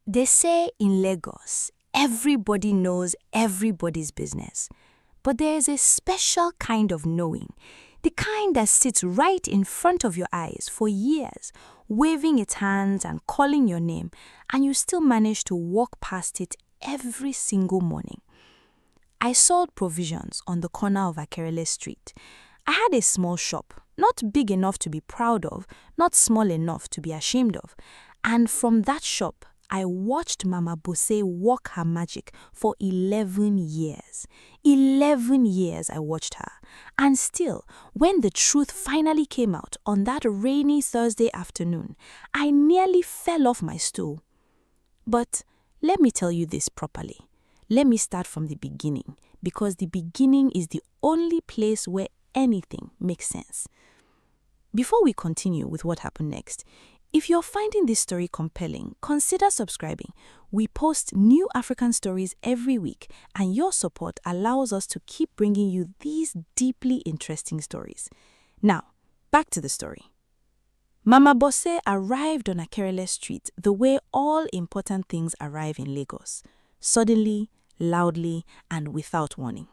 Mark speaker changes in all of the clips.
Speaker 1: They say in Lagos, everybody knows everybody's business. But there is a special kind of knowing, the kind that sits right in front of your eyes for years, waving its hands and calling your name, and you still manage to walk past it every single morning. I sold provisions on the corner of Akerele Street. I had a small shop, not big enough to be proud of, not small enough to be ashamed of. And from that shop, I watched Mama Busay work her magic for 11 years. 11 years I watched her. And still, when the truth finally came out on that rainy Thursday afternoon, I nearly fell off my stool. But let me tell you this properly. Let me start from the beginning, because the beginning is the only place where anything makes sense. Before we continue with what happened next, if you're finding this story compelling, consider subscribing. We post new African stories every week, and your support allows us to keep bringing you these deeply interesting stories. Now, back to the story. Mama Busay arrived on Akerele Street the way all important things arrive in Lagos, suddenly, loudly, and without warning.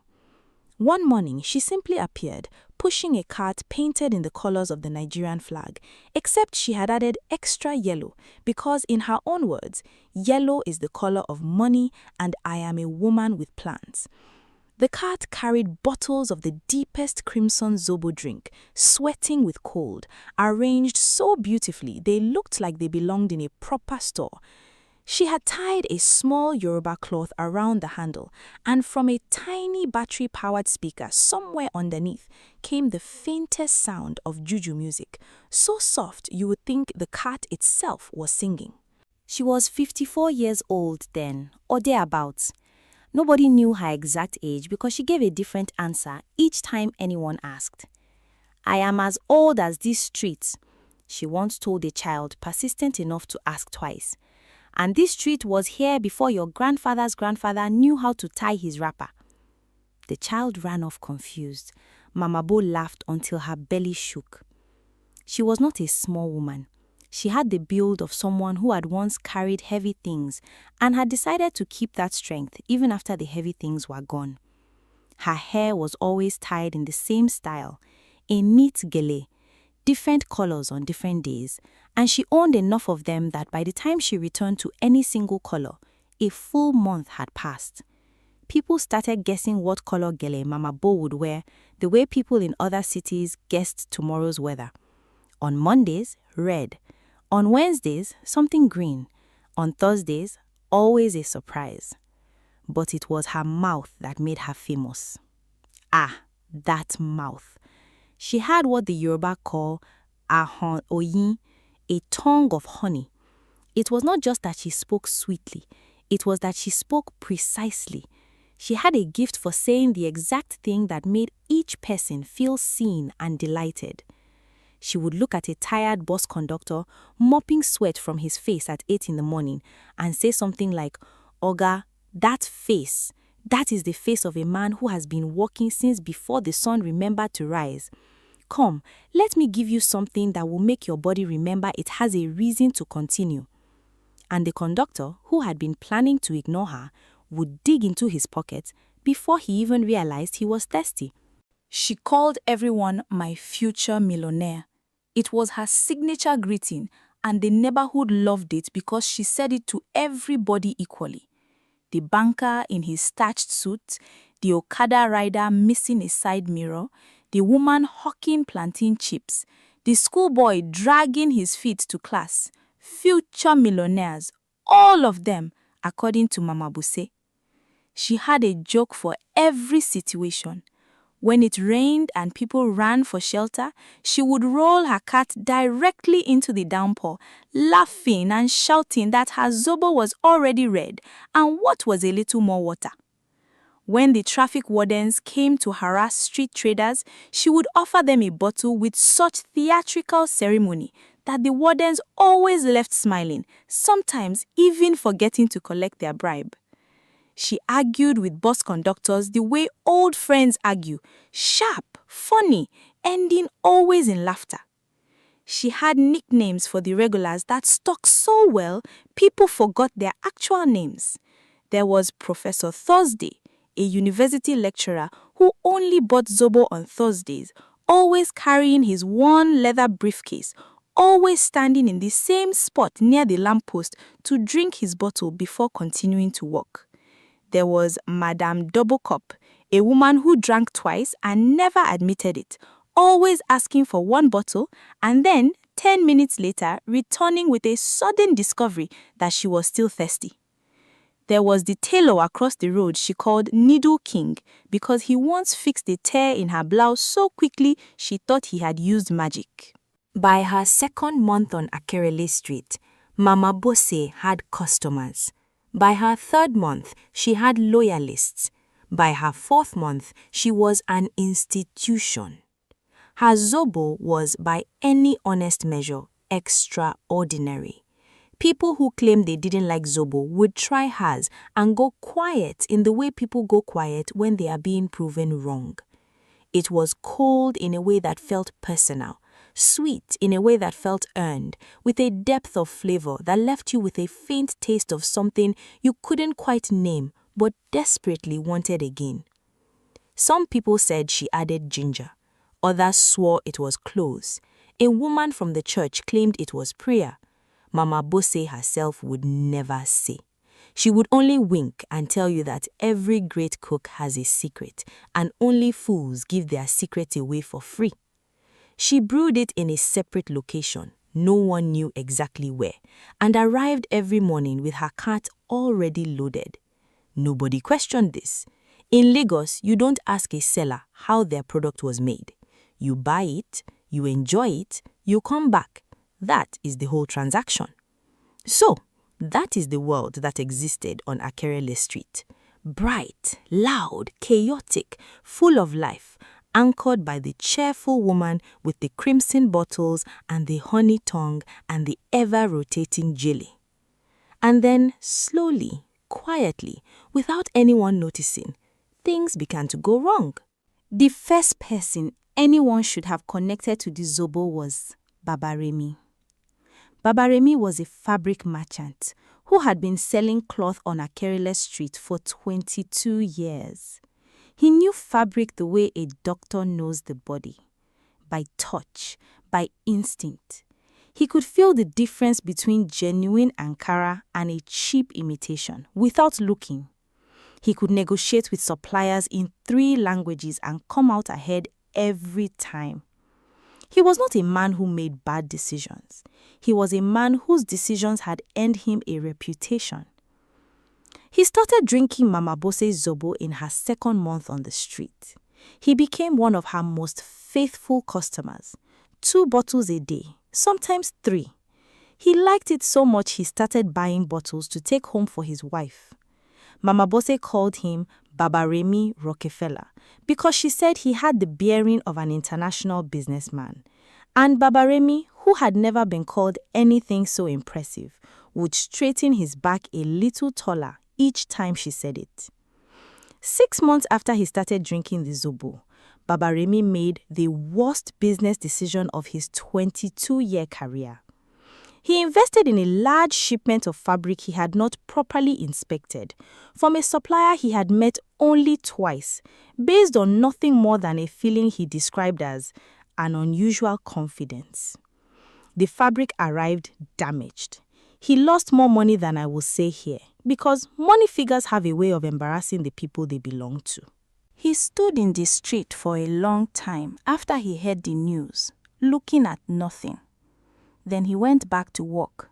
Speaker 1: One morning, she simply appeared, pushing a cart painted in the colors of the Nigerian flag, except she had added extra yellow because, in her own words, yellow is the color of money and I am a woman with plans. The cart carried bottles of the deepest crimson zobo drink, sweating with cold, arranged so beautifully they looked like they belonged in a proper store. She had tied a small Yoruba cloth around the handle, and from a tiny battery-powered speaker somewhere underneath came the faintest sound of juju music, so soft you would think the cart itself was singing.
Speaker 2: She was 54 years old then, or thereabouts. Nobody knew her exact age because she gave a different answer each time anyone asked. "I am as old as these streets," she once told a child persistent enough to ask twice. "And this street was here before your grandfather's grandfather knew how to tie his wrapper." The child ran off confused. Mama Bo laughed until her belly shook. She was not a small woman. She had the build of someone who had once carried heavy things and had decided to keep that strength even after the heavy things were gone. Her hair was always tied in the same style, a neat gele, different colors on different days, and she owned enough of them that by the time she returned to any single color, a full month had passed. People started guessing what color gele Mama Bo would wear the way people in other cities guessed tomorrow's weather. On Mondays, red. On Wednesdays, something green. On Thursdays, always a surprise. But it was her mouth that made her famous. Ah, that mouth. She had what the Yoruba call ahon oyin, a tongue of honey. It was not just that she spoke sweetly, it was that she spoke precisely. She had a gift for saying the exact thing that made each person feel seen and delighted. She would look at a tired bus conductor mopping sweat from his face at 8 in the morning and say something like, "Oga, that face, that is the face of a man who has been walking since before the sun remembered to rise. Come, let me give you something that will make your body remember it has a reason to continue." And the conductor, who had been planning to ignore her, would dig into his pocket before he even realized he was thirsty.
Speaker 1: She called everyone my future millionaire. It was her signature greeting, and the neighborhood loved it because she said it to everybody equally. The banker in his starched suit, the Okada rider missing a side mirror, the woman hawking plantain chips, the schoolboy dragging his feet to class. Future millionaires, all of them, according to Mama Busay. She had a joke for every situation. When it rained and people ran for shelter, she would roll her cart directly into the downpour, laughing and shouting that her zobo was already red and what was a little more water. When the traffic wardens came to harass street traders, she would offer them a bottle with such theatrical ceremony that the wardens always left smiling, sometimes even forgetting to collect their bribe. She argued with bus conductors the way old friends argue, sharp, funny, ending always in laughter.
Speaker 2: She had nicknames for the regulars that stuck so well, people forgot their actual names. There was Professor Thursday, a university lecturer who only bought zobo on Thursdays, always carrying his one leather briefcase, always standing in the same spot near the lamppost to drink his bottle before continuing to work. There was Madame Double Cup, a woman who drank twice and never admitted it, always asking for one bottle and then 10 minutes later returning with a sudden discovery that she was still thirsty. There was the tailor across the road she called Needle King because he once fixed a tear in her blouse so quickly she thought he had used magic.
Speaker 1: By her second month on Akerele Street, Mama Busay had customers. By her third month, she had loyalists. By her fourth month, she was an institution. Her zobo was, by any honest measure, extraordinary. People who claimed they didn't like zobo would try hers and go quiet in the way people go quiet when they are being proven wrong. It was cold in a way that felt personal, sweet in a way that felt earned, with a depth of flavor that left you with a faint taste of something you couldn't quite name but desperately wanted again. Some people said she added ginger. Others swore it was cloves. A woman from the church claimed it was prayer. Mama Busay herself would never say. She would only wink and tell you that every great cook has a secret, and only fools give their secret away for free. She brewed it in a separate location, no one knew exactly where, and arrived every morning with her cart already loaded. Nobody questioned this. In Lagos, you don't ask a seller how their product was made. You buy it, you enjoy it, you come back. That is the whole transaction. So, that is the world that existed on Akerele Street. Bright, loud, chaotic, full of life, anchored by the cheerful woman with the crimson bottles and the honey tongue and the ever-rotating jelly. And then, slowly, quietly, without anyone noticing, things began to go wrong.
Speaker 2: The first person anyone should have connected to the zobo was Baba Remi. Baba Remi was a fabric merchant who had been selling cloth on Akerele Street for 22 years. He knew fabric the way a doctor knows the body, by touch, by instinct. He could feel the difference between genuine Ankara and a cheap imitation without looking. He could negotiate with suppliers in 3 languages and come out ahead every time. He was not a man who made bad decisions. He was a man whose decisions had earned him a reputation. He started drinking Mama Busay's zobo in her second month on the street. He became one of her most faithful customers. 2 bottles a day, sometimes 3. He liked it so much he started buying bottles to take home for his wife. Mama Busay called him Baba Remi Rockefeller because she said he had the bearing of an international businessman. And Baba Remi, who had never been called anything so impressive, would straighten his back a little taller each time she said it. 6 months after he started drinking the zobo, Baba Remi made the worst business decision of his 22-year career. He invested in a large shipment of fabric he had not properly inspected from a supplier he had met only twice, based on nothing more than a feeling he described as an unusual confidence. The fabric arrived damaged. He lost more money than I will say here, because money figures have a way of embarrassing the people they belong to. He stood in the street for a long time after he heard the news, looking at nothing. Then he went back to work.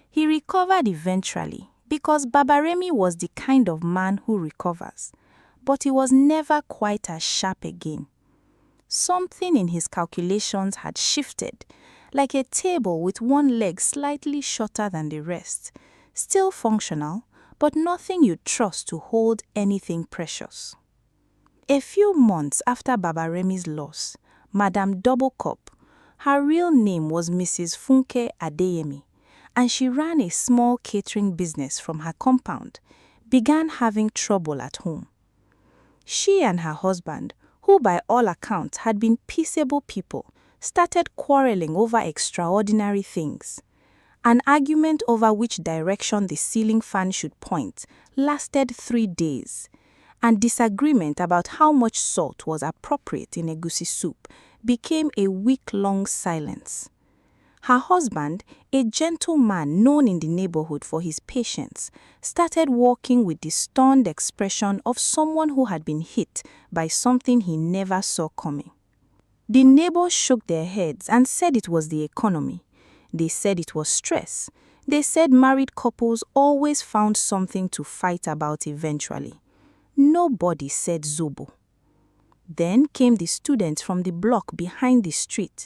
Speaker 2: He recovered eventually because Baba Remi was the kind of man who recovers, but he was never quite as sharp again. Something in his calculations had shifted, like a table with one leg slightly shorter than the rest, still functional, but nothing you'd trust to hold anything precious. A few months after Baba Remi's loss, Madame Double Cup, her real name was Mrs. Funke Adeyemi, and she ran a small catering business from her compound, began having trouble at home. She and her husband, who by all accounts had been peaceable people,
Speaker 1: started quarreling over extraordinary things. An argument over which direction the ceiling fan should point lasted 3 days, and disagreement about how much salt was appropriate in egusi soup became a week-long silence. Her husband, a gentle man known in the neighborhood for his patience, started walking with the stunned expression of someone who had been hit by something he never saw coming. The neighbors shook their heads and said it was the economy. They said it was stress. They said married couples always found something to fight about eventually. Nobody said zobo. Then came the students from the block behind the street.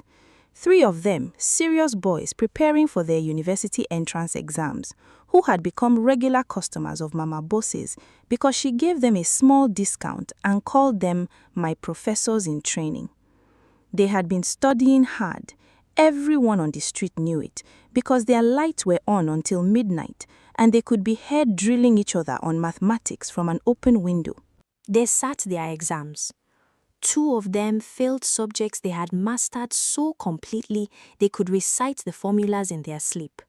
Speaker 1: 3 of them, serious boys preparing for their university entrance exams, who had become regular customers of Mama Busay's because she gave them a small discount and called them my professors in training. They had been studying hard. Everyone on the street knew it because their lights were on until midnight and they could be heard drilling each other on mathematics from an open window.
Speaker 2: They sat their exams. 2 of them failed subjects they had mastered so completely they could recite the formulas in their sleep.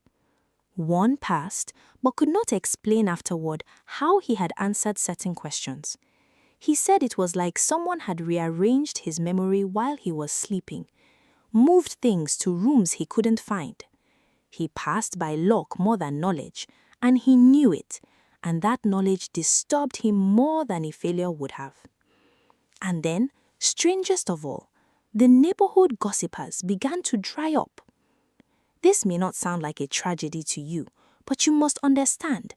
Speaker 2: 1 passed, but could not explain afterward how he had answered certain questions. He said it was like someone had rearranged his memory while he was sleeping, moved things to rooms he couldn't find. He passed by luck more than knowledge, and he knew it, and that knowledge disturbed him more than a failure would have. And then, strangest of all, the neighborhood gossipers began to dry up. This may not sound like a tragedy to you, but you must understand.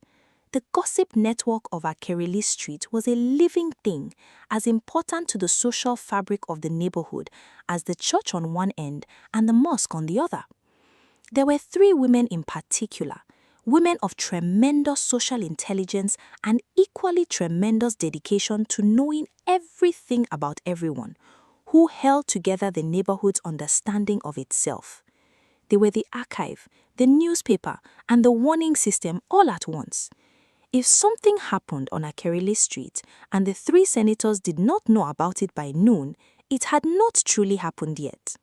Speaker 2: The gossip network of Akerele Street was a living thing, as important to the social fabric of the neighborhood as the church on one end and the mosque on the other. There were 3 women in particular, women of tremendous social intelligence and equally tremendous dedication to knowing everything about everyone, who held together the neighborhood's understanding of itself. They were the archive, the newspaper, and the warning system all at once. If something happened on Akerele Street and the 3 senators did not know about it by noon, it had not truly happened yet.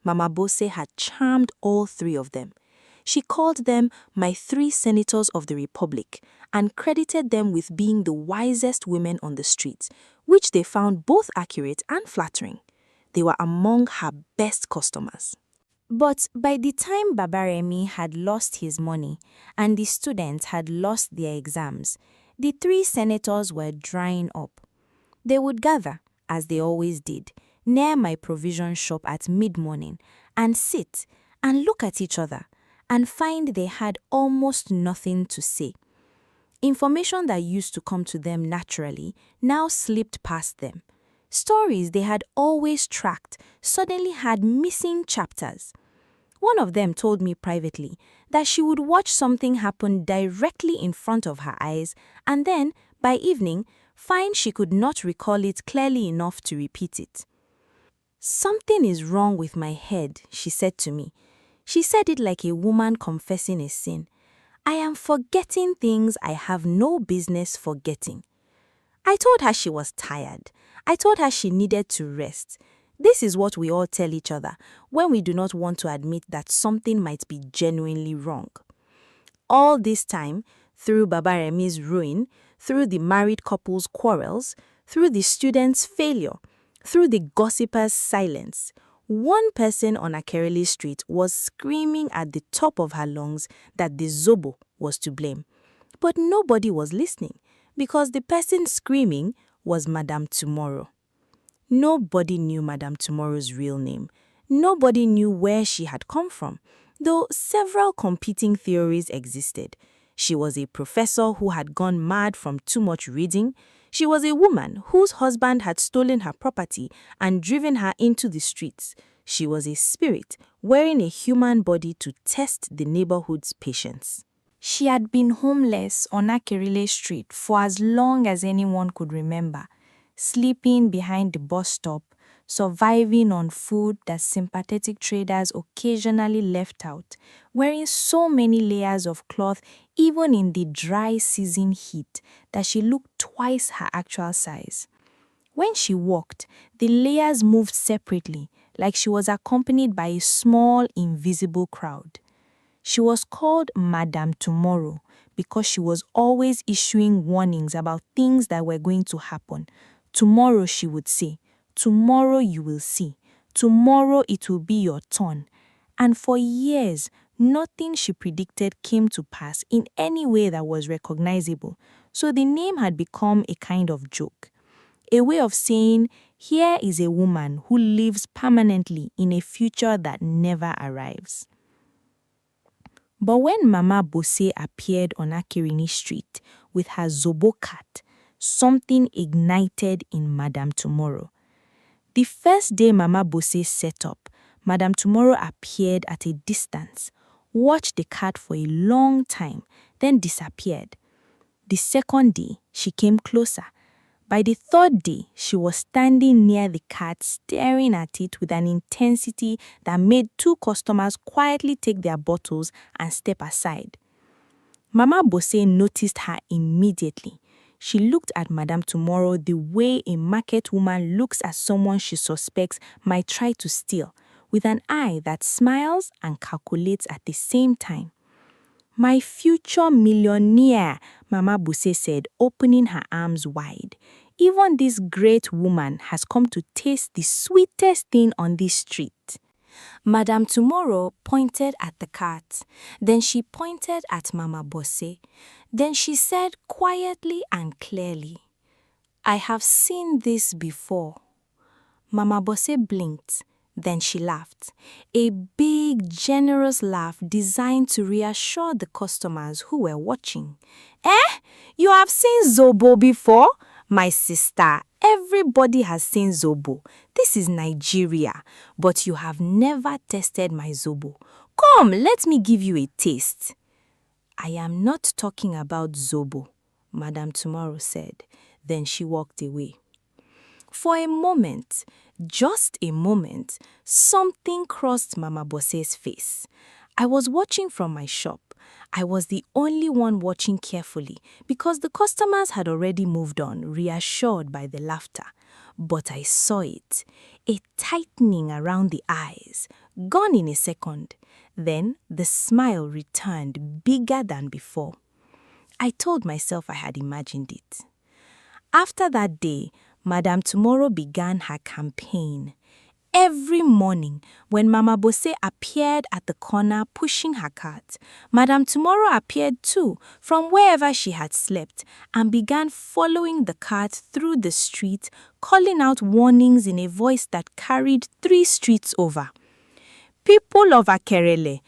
Speaker 2: Mama Busay had charmed all 3 of them. She called them my 3 senators of the Republic and credited them with being the wisest women on the street, which they found both accurate and flattering. They were among her best customers. But by the time Baba Remi had lost his money and the students had lost their exams, the 3 senators were drying up. They would gather, as they always did, near my provision shop at mid-morning and sit and look at each other and find they had almost nothing to say. Information that used to come to them naturally now slipped past them. Stories they had always tracked suddenly had missing chapters. One of them told me privately that she would watch something happen directly in front of her eyes and then, by evening, find she could not recall it clearly enough to repeat it. "Something is wrong with my head," she said to me. She said it like a woman confessing a sin. "I am forgetting things I have no business forgetting." I told her she was tired. I told her she needed to rest. This is what we all tell each other when we do not want to admit that something might be genuinely wrong. All this time, through Baba Remi's ruin, through the married couple's quarrels, through the students' failure, through the gossipers' silence, one person on Akerele Street was screaming at the top of her lungs that the zobo was to blame. But nobody was listening because the person screaming was Madame Tomorrow. Nobody knew Madame Tomorrow's real name. Nobody knew where she had come from, though several competing theories existed. She was a professor who had gone mad from too much reading. She was a woman whose husband had stolen her property and driven her into the streets. She was a spirit wearing a human body to test the neighborhood's patience. She had been homeless on Akerele Street for as long as anyone could remember, sleeping behind the bus stop, surviving on food that sympathetic traders occasionally left out, wearing so many layers of cloth even in the dry season heat that she looked twice her actual size. When she walked, the layers moved separately, like she was accompanied by a small, invisible crowd. She was called Madame Tomorrow because she was always issuing warnings about things that were going to happen. Tomorrow, she would say, tomorrow you will see. Tomorrow it will be your turn. And for years, nothing she predicted came to pass in any way that was recognizable. So the name had become a kind of joke. A way of saying, here is a woman who lives permanently in a future that never arrives. But when Mama Busay appeared on Akirini Street with her zobo cat, something ignited in Madame Tomorrow. The first day Mama Busay set up, Madame Tomorrow appeared at a distance, watched the cat for a long time, then disappeared. The second day, she came closer. By the third day, she was standing near the cat, staring at it with an intensity that made two customers quietly take their bottles and step aside. Mama Busay noticed her immediately. She looked at Madame Tomorrow the way a market woman looks at someone she suspects might try to steal, with an eye that smiles and calculates at the same time. My future millionaire, Mama Busay said, opening her arms wide. Even this great woman has come to taste the sweetest thing on this street. Madame Tomorrow pointed at the cat. Then she pointed at Mama Busay. Then she said quietly and clearly, I have seen this before. Mama Busay blinked. Then she laughed, a big, generous laugh designed to reassure the customers who were watching. You have seen zobo before? My sister, everybody has seen zobo. This is Nigeria, but you have never tasted my zobo. Come, let me give you a taste. I am not talking about zobo, Madame Tomorrow said. Then she walked away. For a moment, just a moment, something crossed Mama Busay's face. I was watching from my shop. I was the only one watching carefully because the customers had already moved on, reassured by the laughter. But I saw it, a tightening around the eyes, gone in a second. Then the smile returned, bigger than before. I told myself I had imagined it. After that day, Madame Tomorrow began her campaign. Every morning, when Mama Busay appeared at the corner pushing her cart, Madame Tomorrow appeared too from wherever she had slept and began following the cart through the street, calling out warnings in a voice that carried 3 streets over. People of Akerele,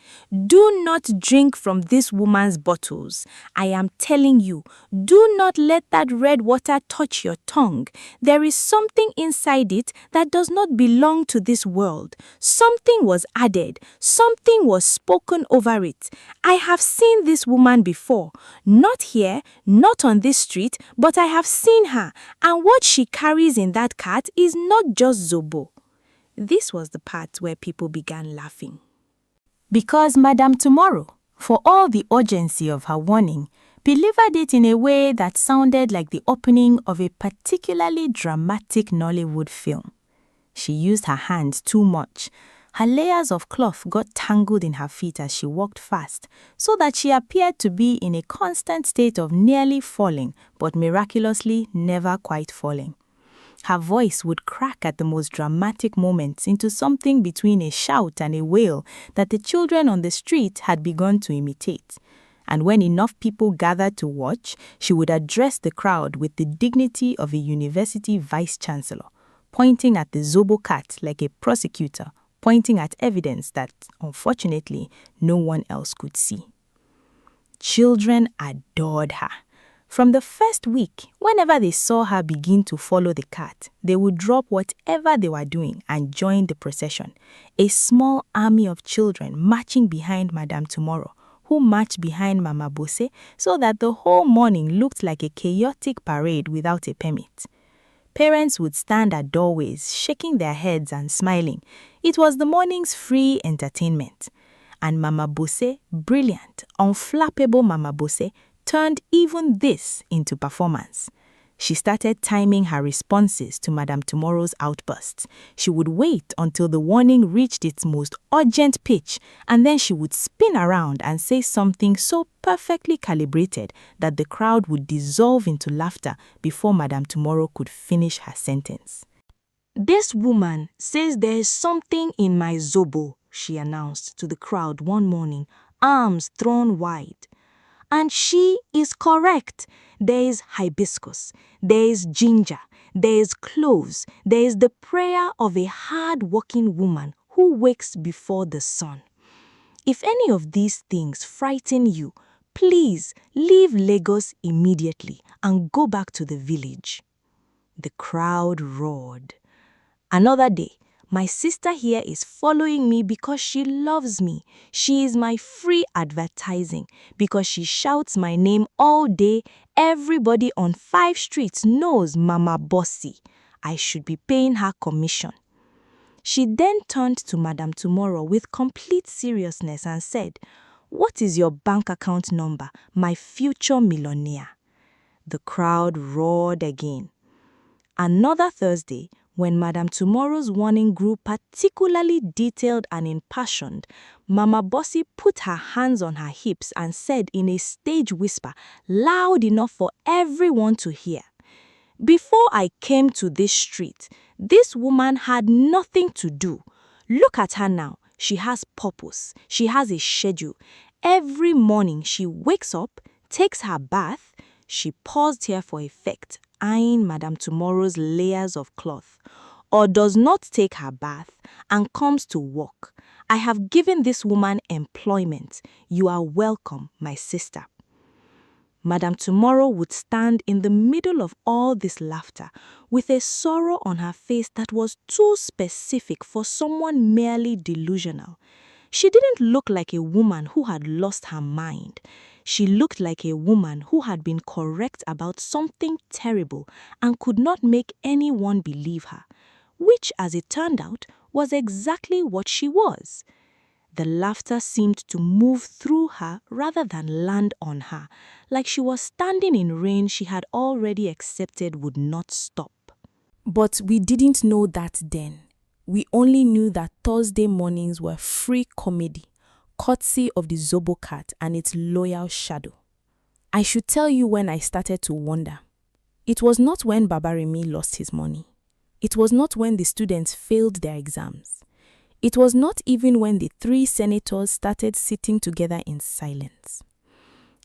Speaker 2: do not drink from this woman's bottles. I am telling you, do not let that red water touch your tongue. There is something inside it that does not belong to this world. Something was added. Something was spoken over it. I have seen this woman before. Not here, not on this street, but I have seen her. And what she carries in that cart is not just zobo. This was the part where people began laughing. Because Madame Tomorrow, for all the urgency of her warning, delivered it in a way that sounded like the opening of a particularly dramatic Nollywood film. She used her hands too much. Her layers of cloth got tangled in her feet as she walked fast, so that she appeared to be in a constant state of nearly falling, but miraculously never quite falling. Her voice would crack at the most dramatic moments into something between a shout and a wail that the children on the street had begun to imitate. And when enough people gathered to watch, she would address the crowd with the dignity of a university vice-chancellor, pointing at the zobo cat like a prosecutor, pointing at evidence that, unfortunately, no one else could see. Children adored her. From the first week, whenever they saw her begin to follow the cat, they would drop whatever they were doing and join the procession. A small army of children marching behind Madame Tomorrow, who marched behind Mama Busay, so that the whole morning looked like a chaotic parade without a permit. Parents would stand at doorways, shaking their heads and smiling. It was the morning's free entertainment. And Mama Busay, brilliant, unflappable Mama Busay, turned even this into performance. She started timing her responses to Madame Tomorrow's outbursts. She would wait until the warning reached its most urgent pitch, and then she would spin around and say something so perfectly calibrated that the crowd would dissolve into laughter before Madame Tomorrow could finish her sentence.
Speaker 1: "This woman says there is something in my zobo," she announced to the crowd one morning, arms thrown wide. And she is correct. There is hibiscus, there is ginger, there is cloves, there is the prayer of a hard-working woman who wakes before the sun. If any of these things frighten you, please leave Lagos immediately and go back to the village. The crowd roared. Another day, my sister here is following me because she loves me. She is my free advertising. Because she shouts my name all day, everybody on 5 streets knows Mama Busay. I should be paying her commission. She then turned to Madame Tomorrow with complete seriousness and said, "What is your bank account number, my future millionaire?" The crowd roared again. Another Thursday, when Madame Tomorrow's warning grew particularly detailed and impassioned, Mama Busay put her hands on her hips and said in a stage whisper, loud enough for everyone to hear, "Before I came to this street, this woman had nothing to do. Look at her now. She has purpose. She has a schedule. Every morning she wakes up, takes her bath." She paused here for effect, eyeing Madame Tomorrow's layers of cloth, "or does not take her bath and comes to work. I have given this woman employment. You are welcome, my sister." Madame Tomorrow would stand in the middle of all this laughter with a sorrow on her face that was too specific for someone merely delusional. She didn't look like a woman who had lost her mind. She looked like a woman who had been correct about something terrible and could not make anyone believe her, which, as it turned out, was exactly what she was. The laughter seemed to move through her rather than land on her, like she was standing in rain she had already accepted would not stop. But we didn't know that then. We only knew that Thursday mornings were free comedy, courtesy of the Zobo cat and its loyal shadow. I should tell you when I started to wonder. It was not when Baba Remi lost his money. It was not when the students failed their exams. It was not even when the 3 senators started sitting together in silence.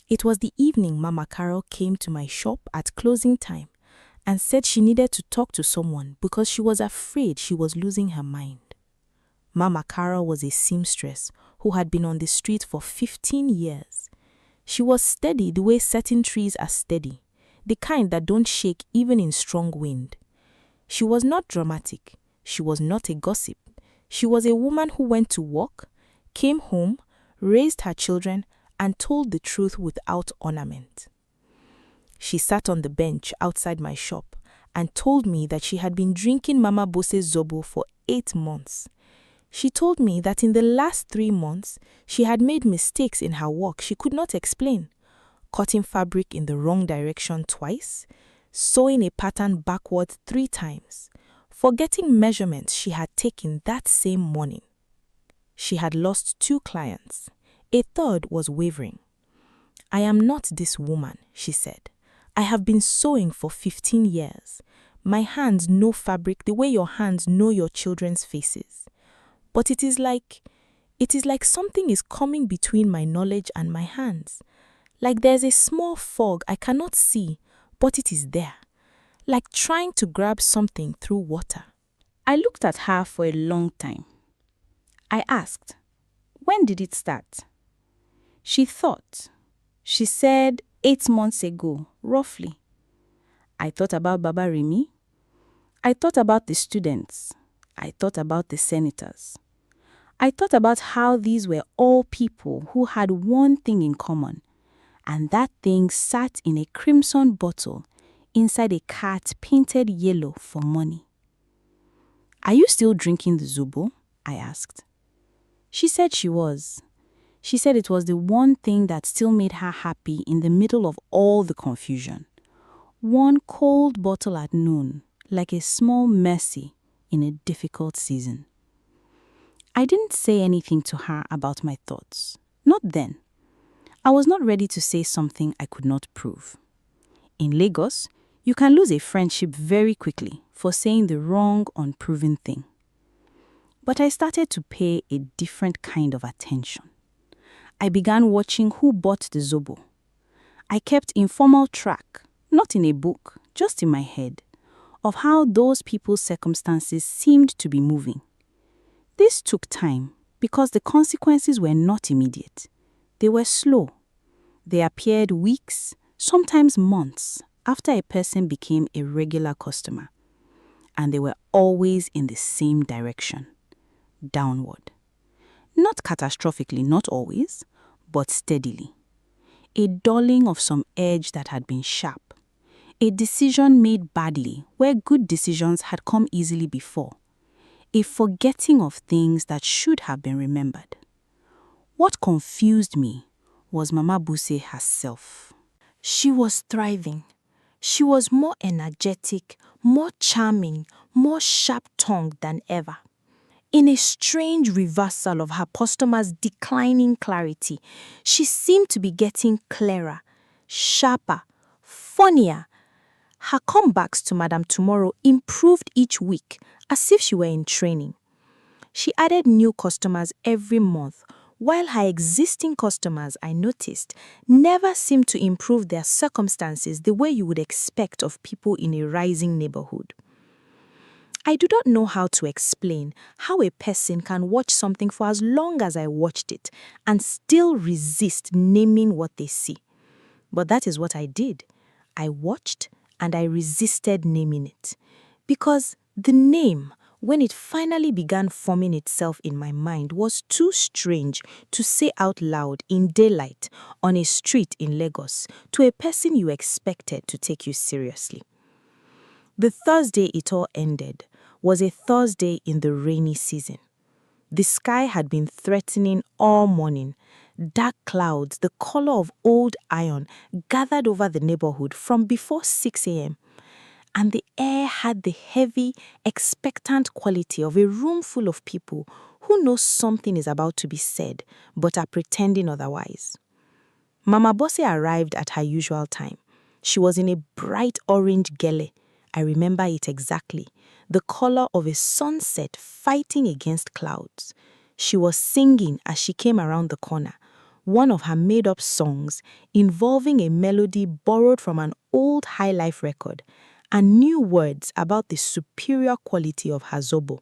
Speaker 1: It was the evening Mama Carol came to my shop at closing time and said she needed to talk to someone because she was afraid she was losing her mind. Mama Carol was a seamstress who had been on the street for 15 years. She was steady the way certain trees are steady, the kind that don't shake even in strong wind. She was not dramatic. She was not a gossip. She was a woman who went to work, came home, raised her children, and told the truth without ornament. She sat on the bench outside my shop and told me that she had been drinking Mama Busay's zobo for 8 months. She told me that in the last 3 months, she had made mistakes in her work she could not explain, cutting fabric in the wrong direction twice, sewing a pattern backwards 3 times, forgetting measurements she had taken that same morning. She had lost 2 clients. A third was wavering. "I am not this woman," she said. "I have been sewing for 15 years. My hands know fabric the way your hands know your children's faces. But it is like something is coming between my knowledge and my hands. Like there's a small fog I cannot see, but it is there. Like trying to grab something through water." I looked at her for a long time. I asked, "When did it start?" She thought. She said 8 months ago, roughly. I thought about Baba Remi. I thought about the students. I thought about the senators. I thought about how these were all people who had one thing in common, and that thing sat in a crimson bottle inside a cat painted yellow for money. "Are you still drinking the zobo?" I asked. She said she was. She said it was the one thing that still made her happy in the middle of all the confusion.
Speaker 2: One cold bottle at noon, like a small mercy in a difficult season. I didn't say anything to her about my thoughts. Not then. I was not ready to say something I could not prove. In Lagos, you can lose a friendship very quickly for saying the wrong, unproven thing. But I started to pay a different kind of attention. I began watching who bought the zobo. I kept informal track, not in a book, just in my head, of how those people's circumstances seemed to be moving. This took time because the consequences were not immediate. They were slow. They appeared weeks, sometimes months, after a person became a regular customer. And they were always in the same direction, downward. Not catastrophically, not always, but steadily. A dulling of some edge that had been sharp. A decision made badly where good decisions had come easily before. A forgetting of things that should have been remembered. What confused me was Mama Busay herself.
Speaker 1: She was thriving. She was more energetic, more charming, more sharp-tongued than ever. In a strange reversal of her customers' declining clarity, she seemed to be getting clearer, sharper, funnier. Her comebacks to Madame Tomorrow improved each week, as if she were in training. She added new customers every month, while her existing customers, I noticed, never seemed to improve their circumstances the way you would expect of people in a rising neighborhood. I do not know how to explain how a person can watch something for as long as I watched it and still resist naming what they see. But that is what I did. I watched and I resisted naming it. Because the name, when it finally began forming itself in my mind, was too strange to say out loud in daylight on a street in Lagos to a person you expected to take you seriously. The Thursday it all ended was a Thursday in the rainy season. The sky had been threatening all morning. Dark clouds, the color of old iron, gathered over the neighborhood from before 6 a.m. And the air had the heavy, expectant quality of a room full of people who know something is about to be said but are pretending otherwise. Mama Busay arrived at her usual time. She was in a bright orange gele. I remember it exactly. The color of a sunset fighting against clouds. She was singing as she came around the corner, one of her made-up songs involving a melody borrowed from an old high life record and new words about the superior quality of her zobo.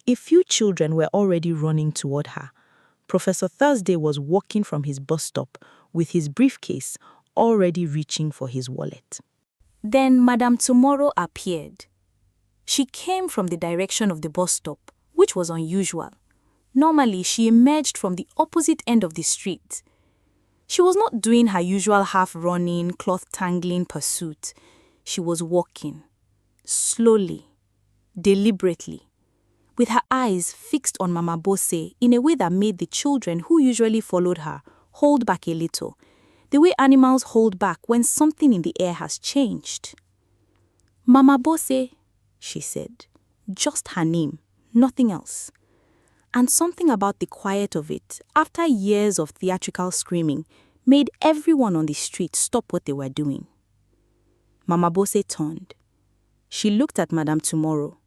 Speaker 1: A few children were already running toward her. Professor Thursday was walking from his bus stop with his briefcase, already reaching for his wallet.
Speaker 2: Then Madame Tomorrow appeared. She came from the direction of the bus stop, which was unusual. Normally, she emerged from the opposite end of the street. She was not doing her usual half-running, cloth-tangling pursuit. She was walking, slowly, deliberately, with her eyes fixed on Mama Busay in a way that made the children who usually followed her hold back a little, the way animals hold back when something in the air has changed. Mama Busay, she said, just her name, nothing else. And something about the quiet of it, after years of theatrical screaming, made everyone on the street stop what they were doing. Mama Busay turned. She looked at Madame Tomorrow.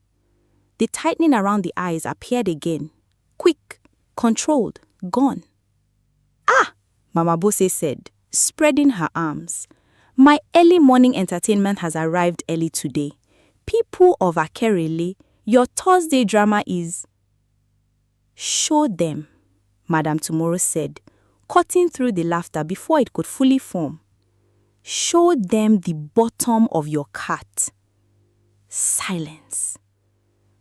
Speaker 2: The tightening around the eyes appeared again, quick, controlled, gone. "Ah!" Mama Busay said, spreading her arms. "My early morning entertainment has arrived early today. People of Akerele, your Thursday drama is..." "Show them," Madame Tomorrow said, cutting through the laughter before it could fully form. "Show them the bottom of your cart." Silence.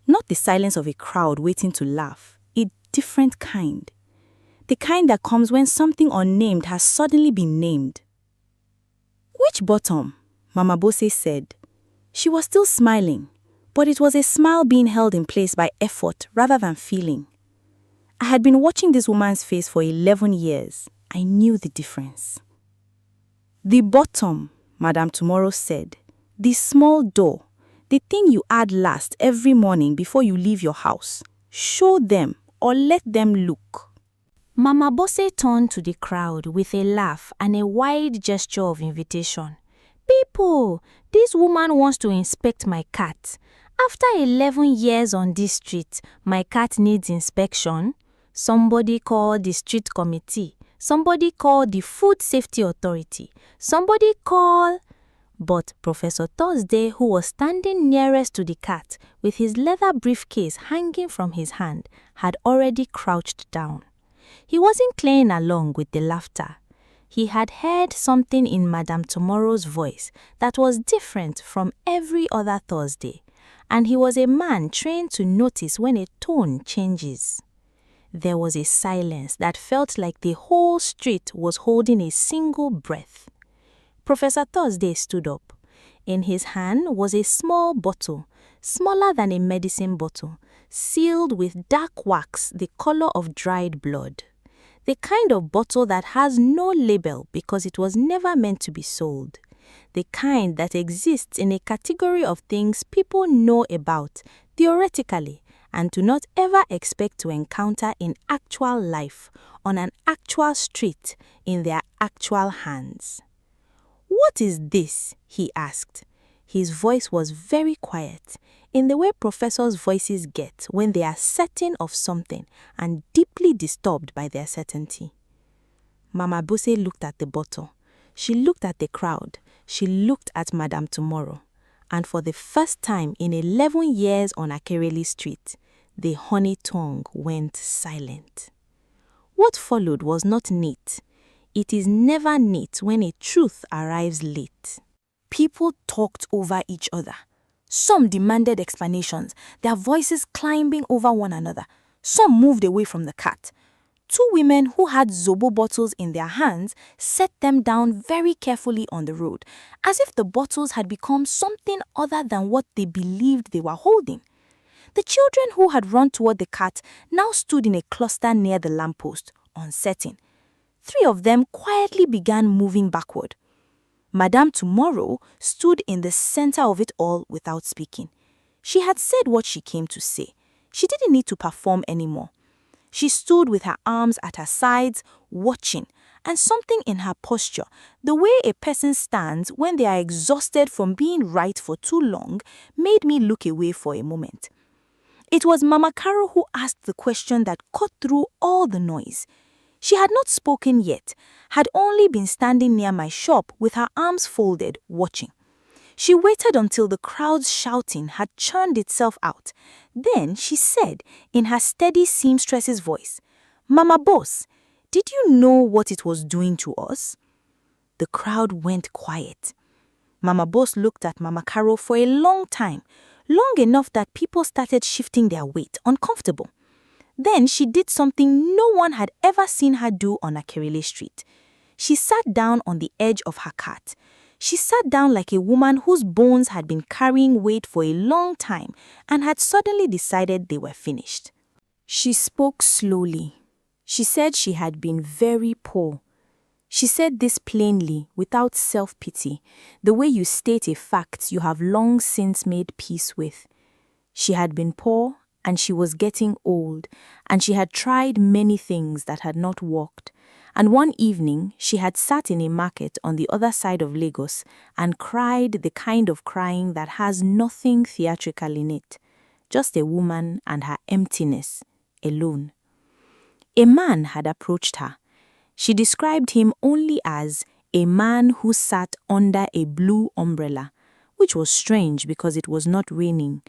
Speaker 2: Not the silence of a crowd waiting to laugh, a different kind. The kind that comes when something unnamed has suddenly been named. "Which bottom?" Mama Busay said. She was still smiling, but it was a smile being held in place by effort rather than feeling. I had been watching this woman's face for 11 years. I knew the difference. "The bottom," Madame Tomorrow said, The small door, the thing you add last every morning before you leave your house. Show them or let them look.
Speaker 1: Mama Busay turned to the crowd with a laugh and a wide gesture of invitation. People, this woman wants to inspect my cat. After 11 years on this street, my cat needs inspection. Somebody call the street committee. Somebody call the food safety authority. Somebody call... But Professor Thursday, who was standing nearest to the cat with his leather briefcase hanging from his hand, had already crouched down. He wasn't playing along with the laughter. He had heard something in Madame Tomorrow's voice that was different from every other Thursday, and he was a man trained to notice when a tone changes. There was a silence that felt like the whole street was holding a single breath. Professor Thursday stood up. In his hand was a small bottle, smaller than a medicine bottle, sealed with dark wax the color of dried blood. The kind of bottle that has no label because it was never meant to be sold. The kind that exists in a category of things people know about theoretically and do not ever expect to encounter in actual life, on an actual street, in their actual hands. "What is this?" he asked. His voice was very quiet, in the way professors' voices get when they are certain of something and deeply disturbed by their certainty. Mama Busay looked at the bottle. She looked at the crowd. She looked at Madame Tomorrow. And for the first time in 11 years on Akerele Street, the honey tongue went silent. What followed was not neat. It is never neat when a truth arrives late. People talked over each other. Some demanded explanations, their voices climbing over one another. Some moved away from the cat. Two women who had zobo bottles in their hands set them down very carefully on the road, as if the bottles had become something other than what they believed they were holding. The children who had run toward the cat now stood in a cluster near the lamppost, uncertain. 3 of them quietly began moving backward. Madame Tomorrow stood in the center of it all without speaking. She had said what she came to say. She didn't need to perform anymore. She stood with her arms at her sides, watching, and something in her posture, the way a person stands when they are exhausted from being right for too long, made me look away for a moment. It was Mama Carol who asked the question that cut through all the noise. She had not spoken yet, had only been standing near my shop with her arms folded, watching. She waited until the crowd's shouting had churned itself out. Then she said, in her steady seamstress's voice, "Mama Boss, did you know what it was doing to us?" The crowd went quiet. Mama Boss looked at Mama Carol for a long time, long enough that people started shifting their weight, uncomfortable. Then she did something no one had ever seen her do on Akerele Street. She sat down on the edge of her cart. She sat down like a woman whose bones had been carrying weight for a long time and had suddenly decided they were finished. She spoke slowly. She said she had been very poor. She said this plainly, without self-pity, the way you state a fact you have long since made peace with. She had been poor, and she was getting old, and she had tried many things that had not worked. And one evening, she had sat in a market on the other side of Lagos and cried the kind of crying that has nothing theatrical in it, just a woman and her emptiness, alone. A man had approached her. She described him only as a man who sat under a blue umbrella, which was strange because it was not raining.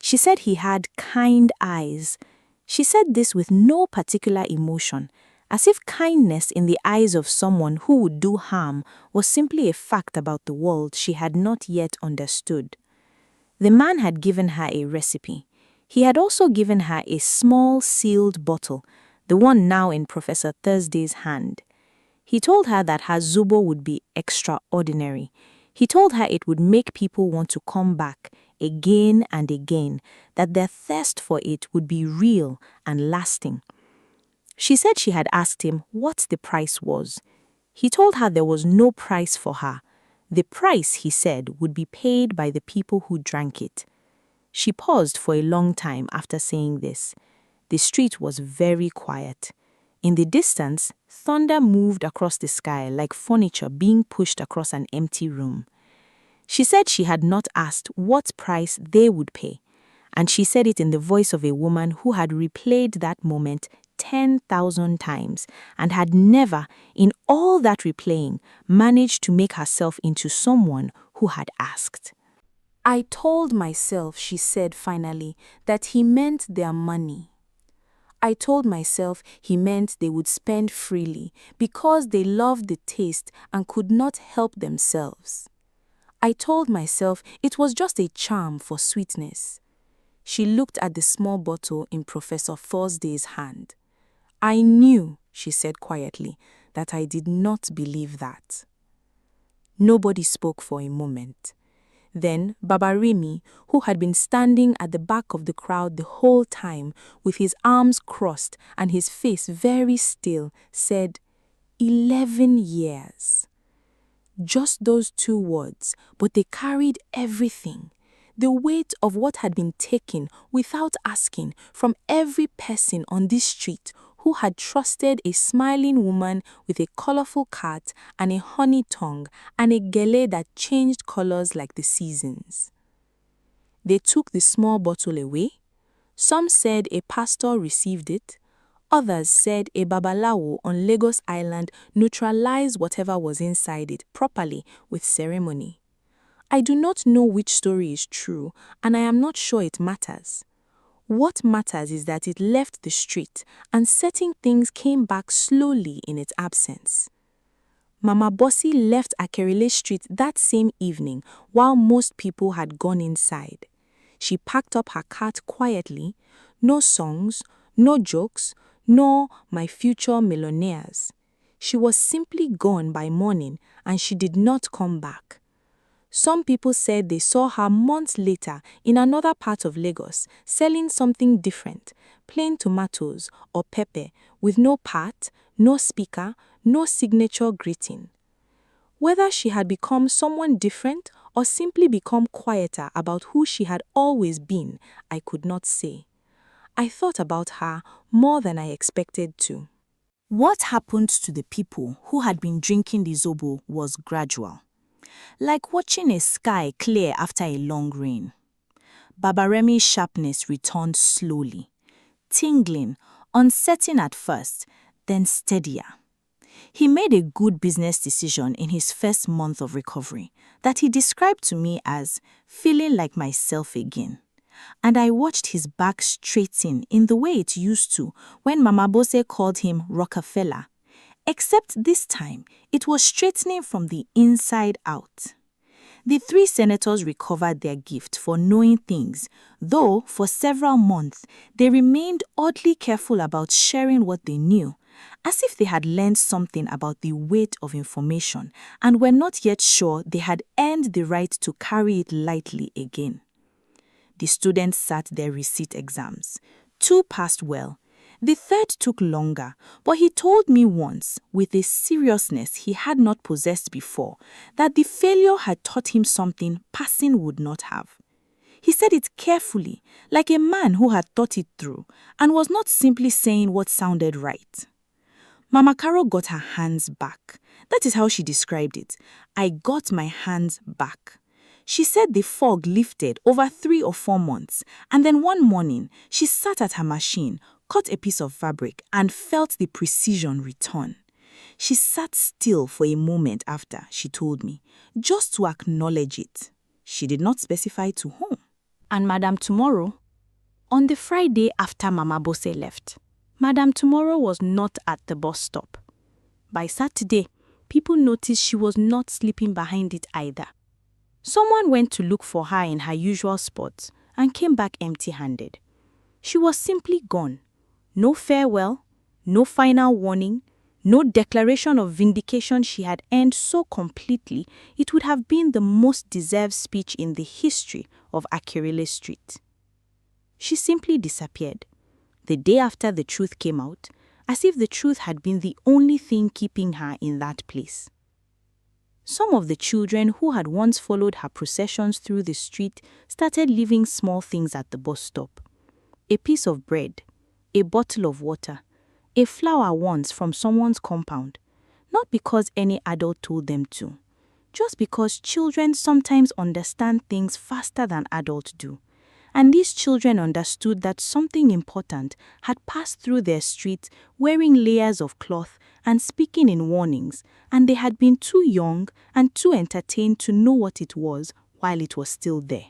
Speaker 1: She said he had kind eyes. She said this with no particular emotion, as if kindness in the eyes of someone who would do harm was simply a fact about the world she had not yet understood. The man had given her a recipe. He had also given her a small sealed bottle, the one now in Professor Thursday's hand. He told her that her zobo would be extraordinary. He told her it would make people want to come back again and again, that their thirst for it would be real and lasting. She said she had asked him what the price was. He told her there was no price for her.
Speaker 2: The price, he said, would be paid by the people who drank it. She paused for a long time after saying this. The street was very quiet. In the distance, thunder moved across the sky like furniture being pushed across an empty room. She said she had not asked what price they would pay, and she said it in the voice of a woman who had replayed that moment 10,000 times and had never, in all that replaying, managed to make herself into someone who had asked.
Speaker 1: I told myself, she said finally, that he meant their money. I told myself he meant they would spend freely because they loved the taste and could not help themselves. I told myself it was just a charm for sweetness. She looked at the small bottle in Professor Thursday's hand. I knew, she said quietly, that I did not believe that. Nobody spoke for a moment. Then Baba Remy, who had been standing at the back of the crowd the whole time with his arms crossed and his face very still, said, 11 years. Just those two words, but they carried everything. The weight of what had been taken without asking from every person on this street who had trusted a smiling woman with a colorful cat and a honey tongue and a gele that changed colors like the seasons. They took the small bottle away. Some said a pastor received it. Others said a babalawo on Lagos Island neutralized whatever was inside it properly with ceremony. I do not know which story is true, and I am not sure it matters. What matters is that it left the street, and certain things came back slowly in its absence. Mama Busay left Akerele Street that same evening while most people had gone inside. She packed up her cart quietly, no songs, no jokes, no my future millionaires. She was simply gone by morning and she did not come back. Some people said they saw her months later in another part of Lagos selling something different, plain tomatoes or pepper with no part, no speaker, no signature greeting. Whether she had become someone different or simply become quieter about who she had always been, I could not say. I thought about her more than I expected to.
Speaker 2: What happened to the people who had been drinking the zobo was gradual, like watching a sky clear after a long rain. Baba Remy's sharpness returned slowly, tingling, uncertain at first, then steadier. He made a good business decision in his first month of recovery that he described to me as feeling like myself again. And I watched his back straighten in the way it used to when Mama Busay called him Rockefeller, except this time it was straightening from the inside out. The three senators recovered their gift for knowing things, though for several months they remained oddly careful about sharing what they knew, as if they had learned something about the weight of information and were not yet sure they had earned the right to carry it lightly again. The students sat their receipt exams. 2 passed well. The third took longer, but he told me once, with a seriousness he had not possessed before, that the failure had taught him something passing would not have. He said it carefully, like a man who had thought it through, and was not simply saying what sounded right. Mama Caro got her hands back. That is how she described it. I got my hands back. She said the fog lifted over 3 or 4 months, and then one morning, she sat at her machine, cut a piece of fabric, and felt the precision return. She sat still for a moment after, she told me, just to acknowledge it. She did not specify to whom. And Madame Tomorrow? On the Friday after Mama Busay left, Madame Tomorrow was not at the bus stop. By Saturday, people noticed she was not sleeping behind it either. Someone went to look for her in her usual spot and came back empty-handed. She was simply gone. No farewell, no final warning, no declaration of vindication she had earned so completely it would have been the most deserved speech in the history of Akerele Street. She simply disappeared. The day after the truth came out, as if the truth had been the only thing keeping her in that place. Some of the children who had once followed her processions through the street started leaving small things at the bus stop. A piece of bread, a bottle of water, a flower once from someone's compound, not because any adult told them to, just because children sometimes understand things faster than adults do. And these children understood that something important had passed through their street wearing layers of cloth and speaking in warnings, and they had been too young and too entertained to know what it was while it was still there.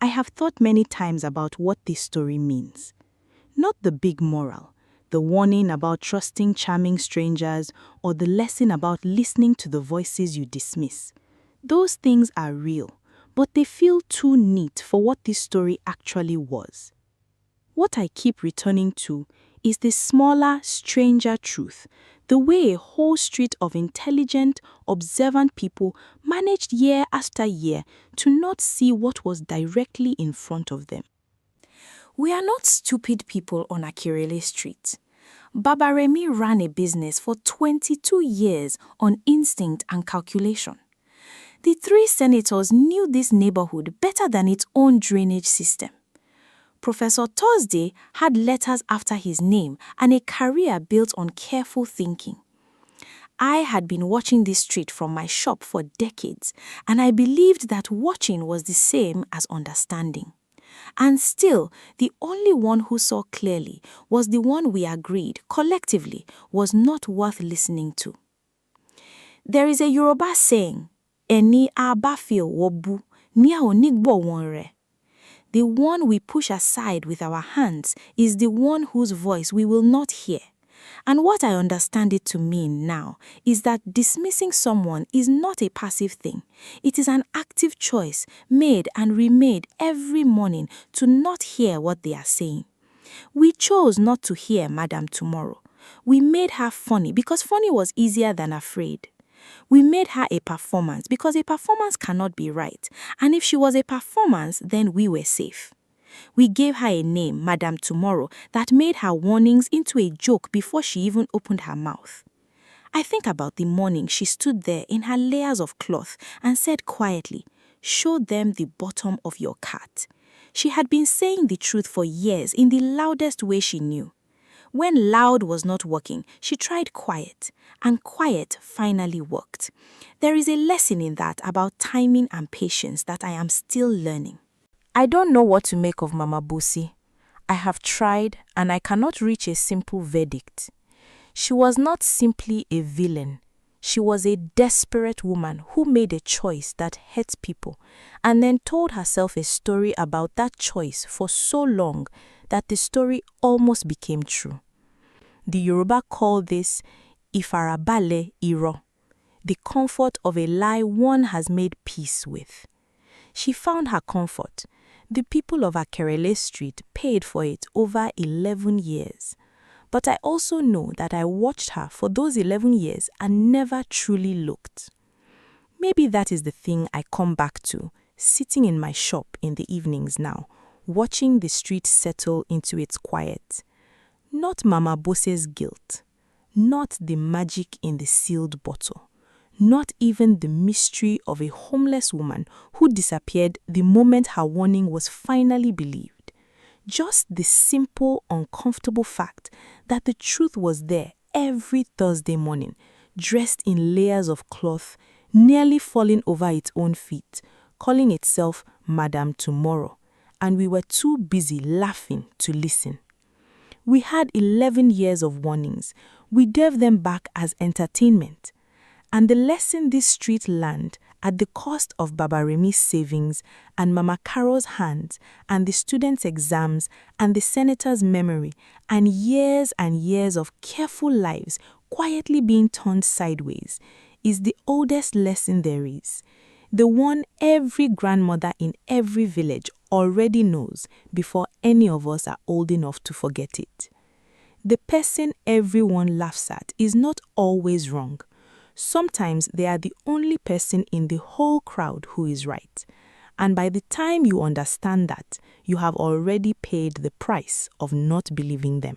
Speaker 2: I have thought many times about what this story means. Not the big moral, the warning about trusting charming strangers, or the lesson about listening to the voices you dismiss. Those things are real, but they feel too neat for what this story actually was. What I keep returning to is the smaller, stranger truth, the way a whole street of intelligent, observant people managed year after year to not see what was directly in front of them. We are not stupid people on Akirele Street. Baba Remi ran a business for 22 years on instinct and calculation. The three senators knew this neighborhood better than its own drainage system. Professor Thursday had letters after his name and a career built on careful thinking. I had been watching this street from my shop for decades, and I believed that watching was the same as understanding. And still, the only one who saw clearly was the one we agreed, collectively, was not worth listening to. There is a Yoruba saying, "Eni abafio wobu, ni a onigbo wonre." The one we push aside with our hands is the one whose voice we will not hear. And what I understand it to mean now is that dismissing someone is not a passive thing. It is an active choice made and remade every morning to not hear what they are saying. We chose not to hear Madam Tomorrow. We made her funny because funny was easier than afraid. We made her a performance because a performance cannot be right, and if she was a performance, then we were safe. We gave her a name, Madam Tomorrow, that made her warnings into a joke before she even opened her mouth. I think about the morning she stood there in her layers of cloth and said quietly, "Show them the bottom of your cat." She had been saying the truth for years in the loudest way she knew. When loud was not working, she tried quiet, and quiet finally worked. There is a lesson in that about timing and patience that I am still learning. I don't know what to make of Mama Busay. I have tried, and I cannot reach a simple verdict. She was not simply a villain. She was a desperate woman who made a choice that hurt people, and then told herself a story about that choice for so long that the story almost became true. The Yoruba call this Ifarabale Iro, the comfort of a lie one has made peace with. She found her comfort. The people of Akerele Street paid for it over 11 years. But I also know that I watched her for those 11 years and never truly looked. Maybe that is the thing I come back to, sitting in my shop in the evenings now, watching the street settle into its quiet. Not Mama Busay's guilt, not the magic in the sealed bottle, not even the mystery of a homeless woman who disappeared the moment her warning was finally believed. Just the simple, uncomfortable fact that the truth was there every Thursday morning, dressed in layers of cloth, nearly falling over its own feet, calling itself Madam Tomorrow, and we were too busy laughing to listen. We had 11 years of warnings. We gave them back as entertainment. And the lesson this street learned at the cost of Baba Remi's savings and Mama Caro's hands and the students' exams and the senator's memory and years of careful lives quietly being turned sideways is the oldest lesson there is. The one every grandmother in every village already knows before any of us are old enough to forget it. The person everyone laughs at is not always wrong. Sometimes they are the only person in the whole crowd who is right. And by the time you understand that, you have already paid the price of not believing them.